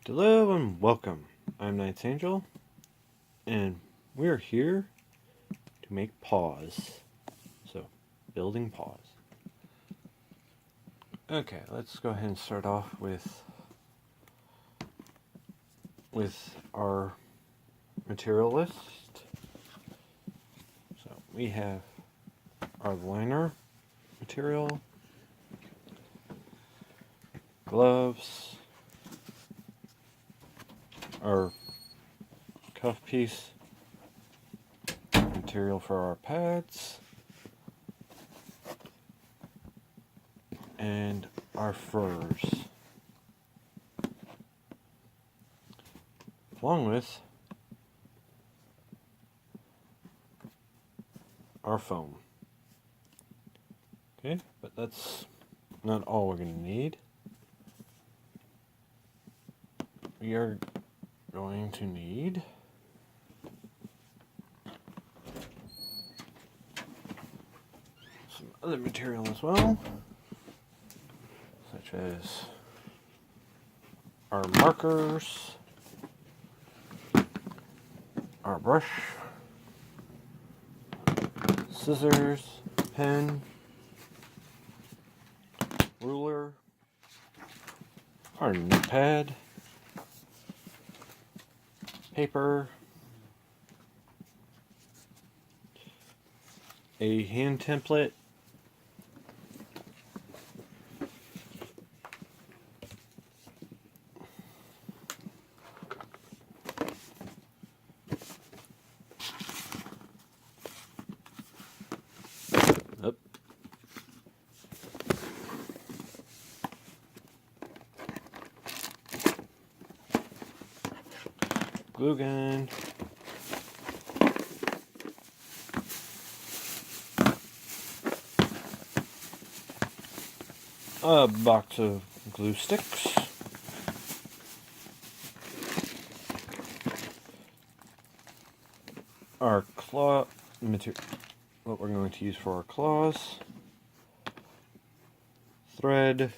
Hello and welcome. I'm Knight's Angel, and we're here to make Paws. So, building Paws. Okay, let's go ahead and start off with our material list. So we have our liner material, gloves, our cuff piece, material for our pads, and our furs, along with our foam. Okay, but that's not all we're going to need. We are going to need some other material as well, such as our markers, our brush, scissors, pen, ruler, our notepad, paper, a hand template, glue gun, a box of glue sticks, our claw material, what we're going to use for our claws, thread,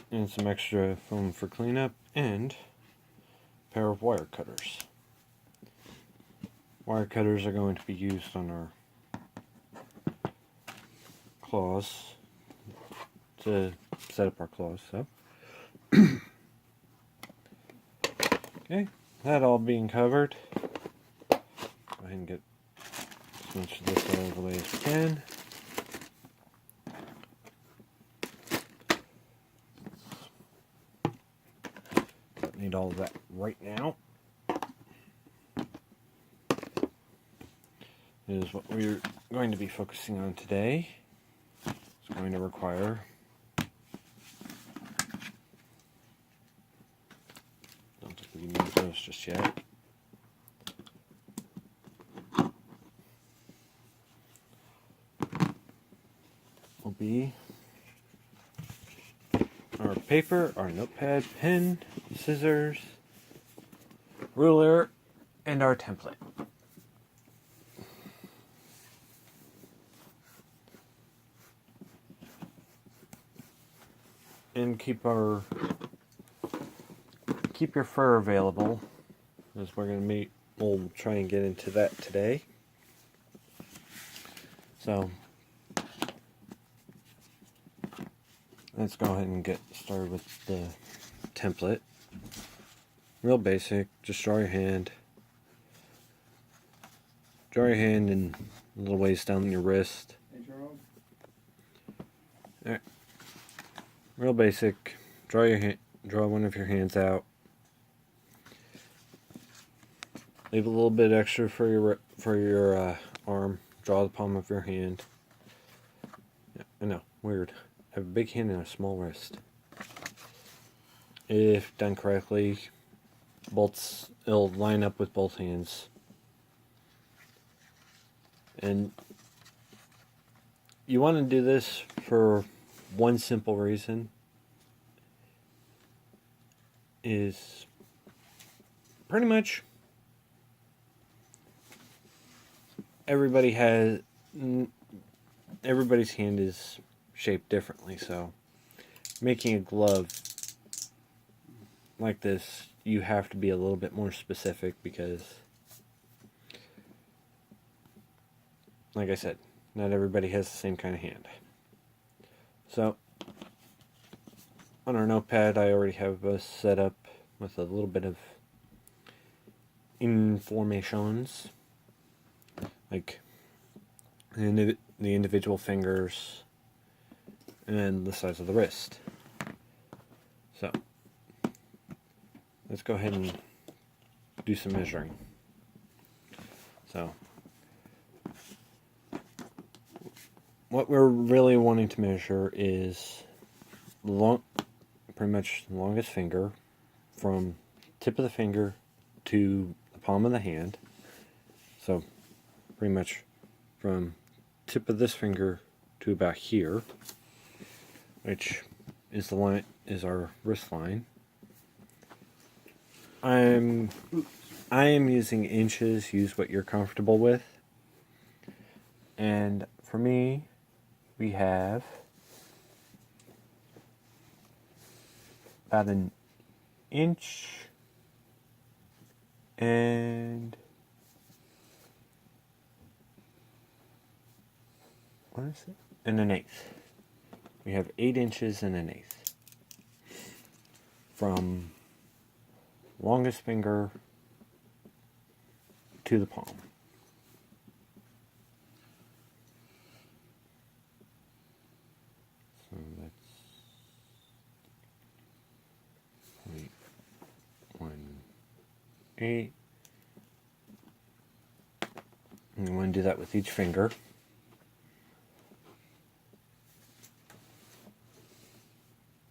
and some extra foam for cleanup, and a pair of wire cutters. Wire cutters are going to be used on our claws to set up our claws. So, okay, that all being covered, go ahead and get as much of this out of the way as we can. Don't need all of that right now. Is what we're going to be focusing on today. It's going to require don't think we can use those just yet. Will be our paper, our notepad, pen, scissors, ruler, and our template. And keep your fur available, as we'll try and get into that today. So let's go ahead and get started with the template. Real basic, just draw your hand and a little ways down your wrist. Alright. Real basic, draw one of your hands out. Leave a little bit extra for your arm. Draw the palm of your hand. Yeah, I know, weird. I have a big hand and a small wrist. If done correctly, it'll line up with both hands. And you want to do this for one simple reason, is pretty much everybody has everybody's hand is shaped differently, so making a glove like this, you have to be a little bit more specific because, like I said, not everybody has the same kind of hand. So, on our notepad, I already have us set up with a little bit of informations, like the individual fingers and the size of the wrist. So, let's go ahead and do some measuring. So, what we're really wanting to measure is pretty much the longest finger from tip of the finger to the palm of the hand. So, pretty much from tip of this finger to about here, which is our wrist line. I am using inches. Use what you're comfortable with. And for me, we have about an inch and what is it? And an eighth. We have 8 inches and an eighth from longest finger to the palm. So that's 0.18. And we want to do that with each finger.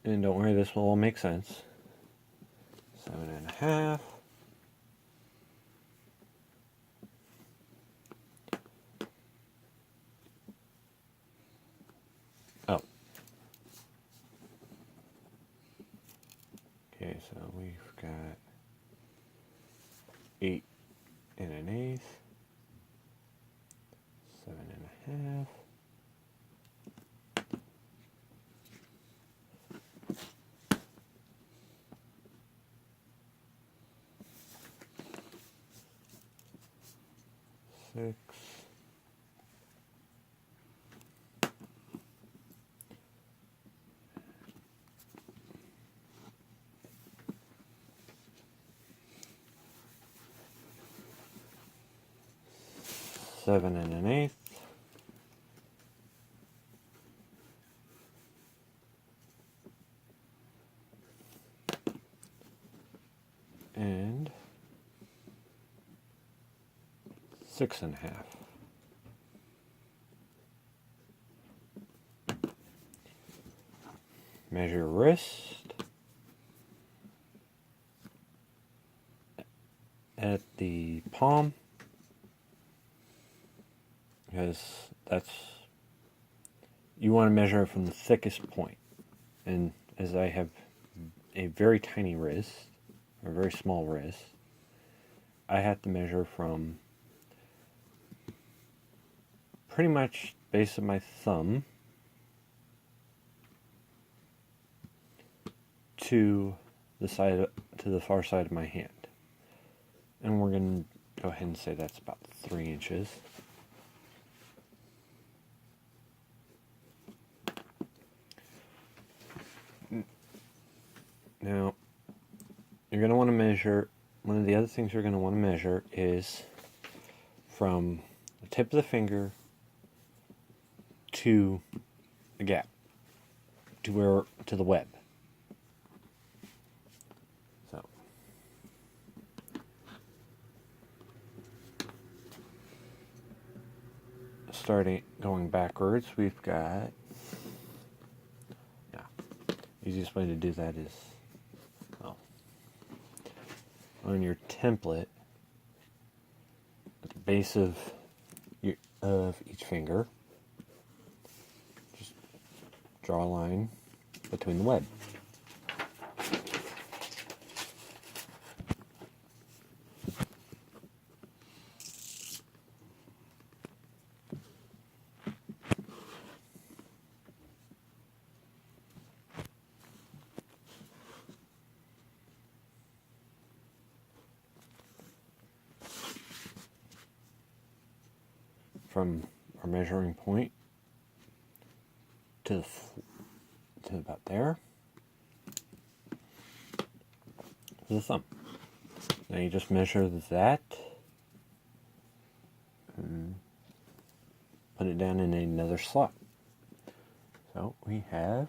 And don't worry, this will all make sense. 7.5. Oh. Okay, so we've got 8 and an eighth. 7.5. Six. Seven and an eighth. And 6.5. Measure wrist at the palm, because you want to measure from the thickest point. And as I have a very tiny wrist, or very small wrist, I have to measure from pretty much base of my thumb to the far side of my hand. And we're going to go ahead and say that's about 3 inches. Now, you're going to want to measure, one of the other things you're going to want to measure is from the tip of the finger to the gap, to the web. So, starting going backwards, we've got, easiest way to do that is, on your template, at the base of each finger, just draw a line between the web. from our measuring point to about there to the thumb. Now you just measure that and put it down in another slot. So we have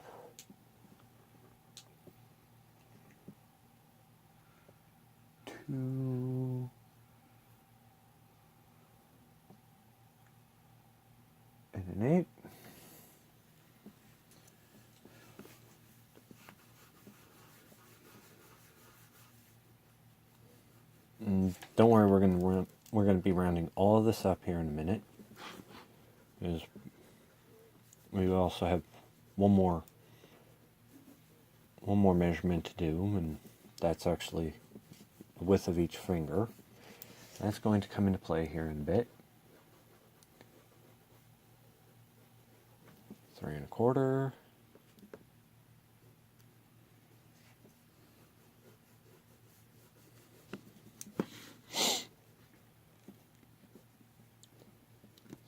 2 and an 8. And don't worry, we're going to be rounding all of this up here in a minute, because we also have one more measurement to do, and that's actually the width of each finger. That's going to come into play here in a bit. 3 1/4.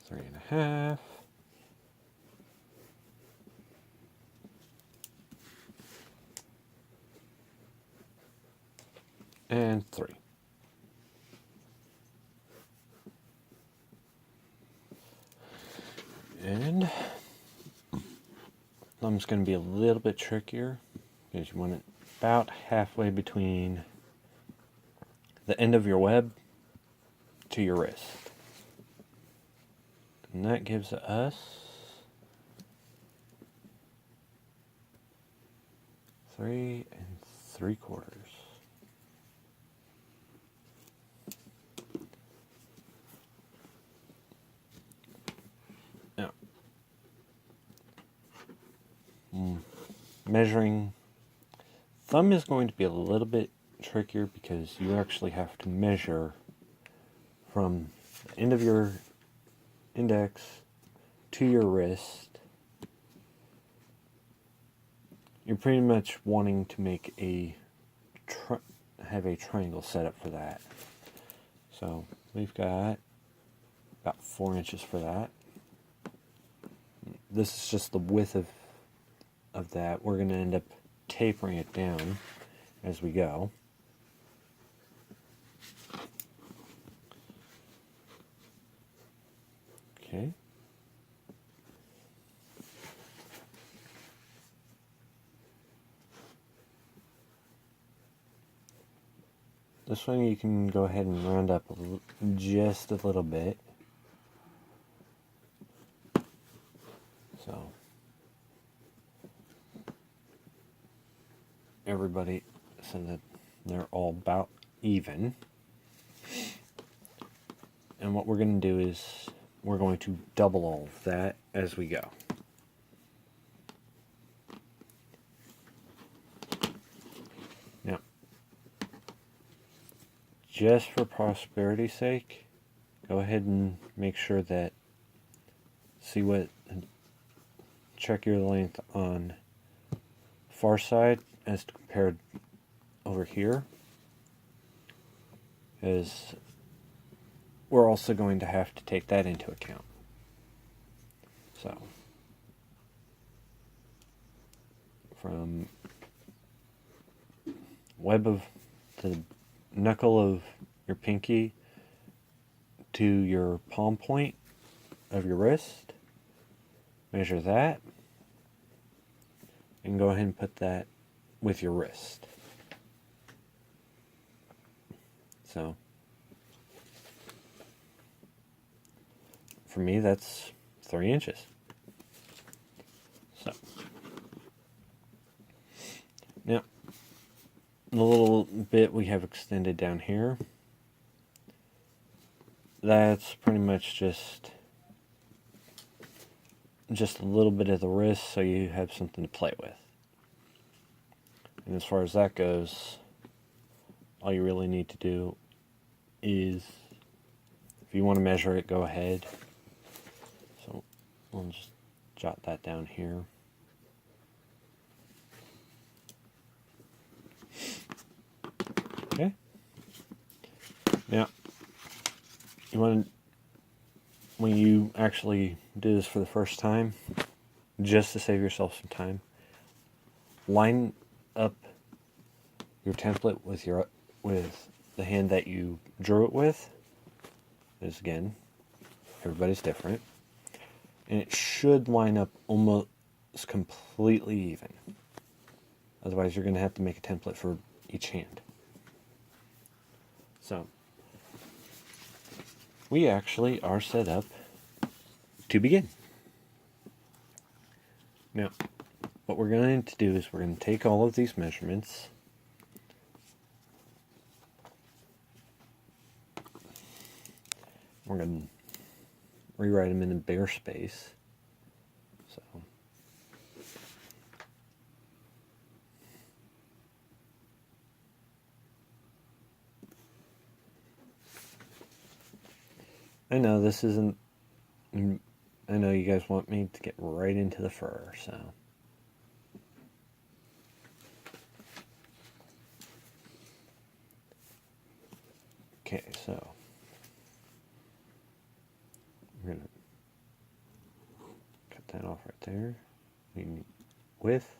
Three and a half. And 3. And thumb's going to be a little bit trickier, because you want it about halfway between the end of your web to your wrist. And that gives us 3 3/4. Now, measuring thumb is going to be a little bit trickier, because you actually have to measure from the end of your index to your wrist. You're pretty much wanting to make have a triangle set up for that. So we've got about 4 inches for that. This is just the width of that. We're going to end up tapering it down as we go. Okay. This one you can go ahead and round up just a little bit. So everybody, so that they're all about even. And what we're going to do is we're going to double all of that as we go. Now, just for prosperity's sake, go ahead and make sure that, check your length on far side as compared over here, as we're also going to have to take that into account. So, from to the knuckle of your pinky to your palm point of your wrist, measure that, and go ahead and put that with your wrist. So, for me, that's 3 inches. So, now, the little bit we have extended down here, that's pretty much just a little bit of the wrist, so you have something to play with. And as far as that goes, all you really need to do is, if you want to measure it, go ahead. So we'll just jot that down here. Okay. Now, you want to when you actually do this for the first time, just to save yourself some time, line up your template with the hand that you drew it with. Because again, everybody's different, and it should line up almost completely even. Otherwise, you're going to have to make a template for each hand. So, we actually are set up to begin. Now, what we're going to do is we're going to take all of these measurements, we're going to rewrite them in a bigger space. So, I know this isn't, I know you guys want me to get right into the fur, so. Okay, so we're going to cut that off right there. We need width.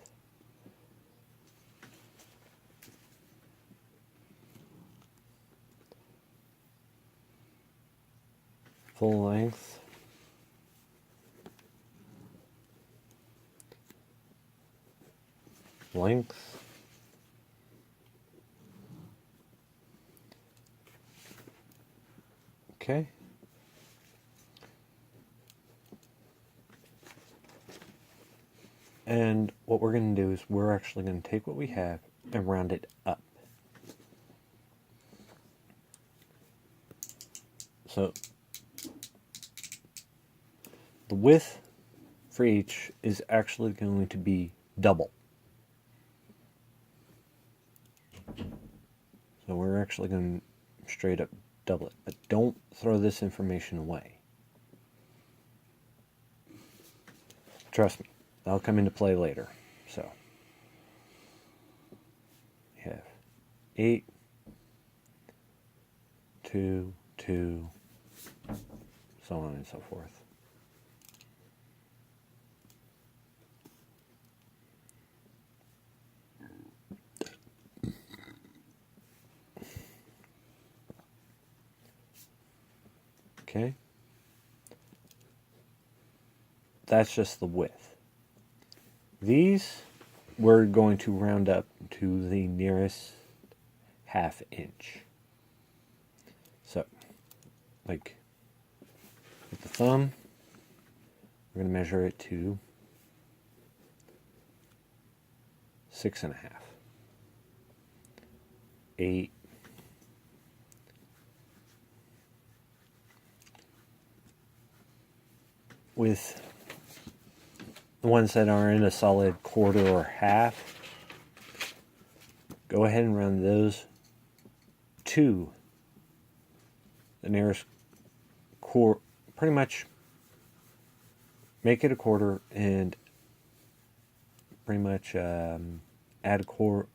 Full length. Length. Okay. And what we're going to do is we're actually going to take what we have and round it up. So the width for each is actually going to be double. So we're actually going to straight up double it. But don't throw this information away. Trust me, that'll come into play later. So we have 8, 2, 2, so on and so forth. Okay, that's just the width. These we're going to round up to the nearest ½ inch. So, like with the thumb, we're going to measure it to 6.5, 8, with the ones that are in a solid quarter or half, go ahead and round those to the nearest quarter. Pretty much make it a quarter and pretty much add a quarter,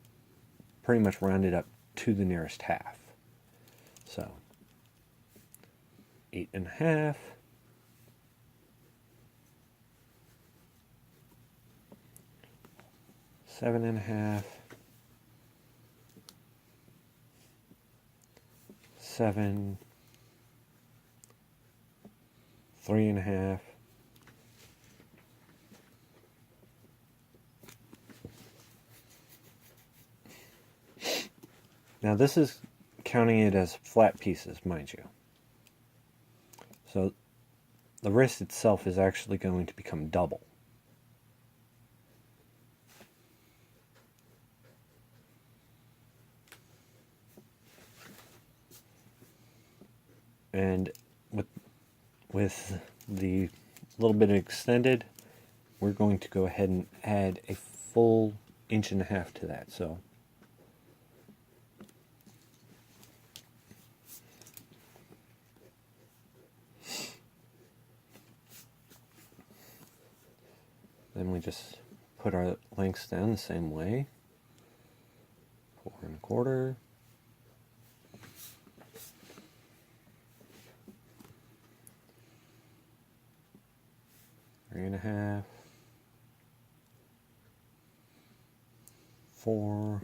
pretty much round it up to the nearest half. So 8.5. 7.5, 7, 3.5, now this is counting it as flat pieces, mind you. So the wrist itself is actually going to become double. And with the little bit extended, we're going to go ahead and add a full 1.5 inches to that. So then we just put our lengths down the same way. 4.25. 3.5, 4,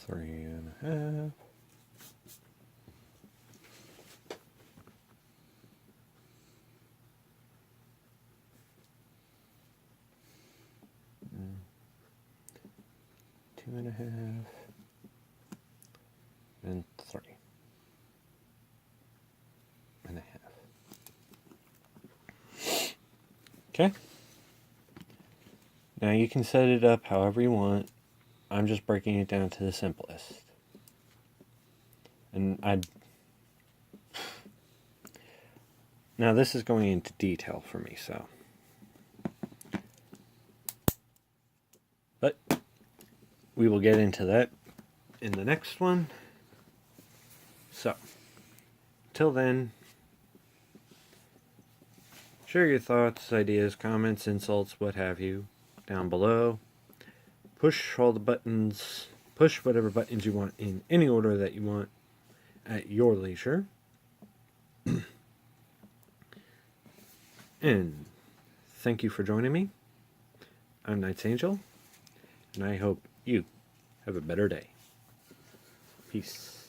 3.5, 2.5, and 3.5. Okay. Now you can set it up however you want. I'm just breaking it down to the simplest. And now this is going into detail for me, so. But we will get into that in the next one. So, till then, share your thoughts, ideas, comments, insults, what have you, down below. Push all the buttons, push whatever buttons you want in any order that you want at your leisure. And thank you for joining me. I'm Knight's Angel, and I hope you have a better day. Peace.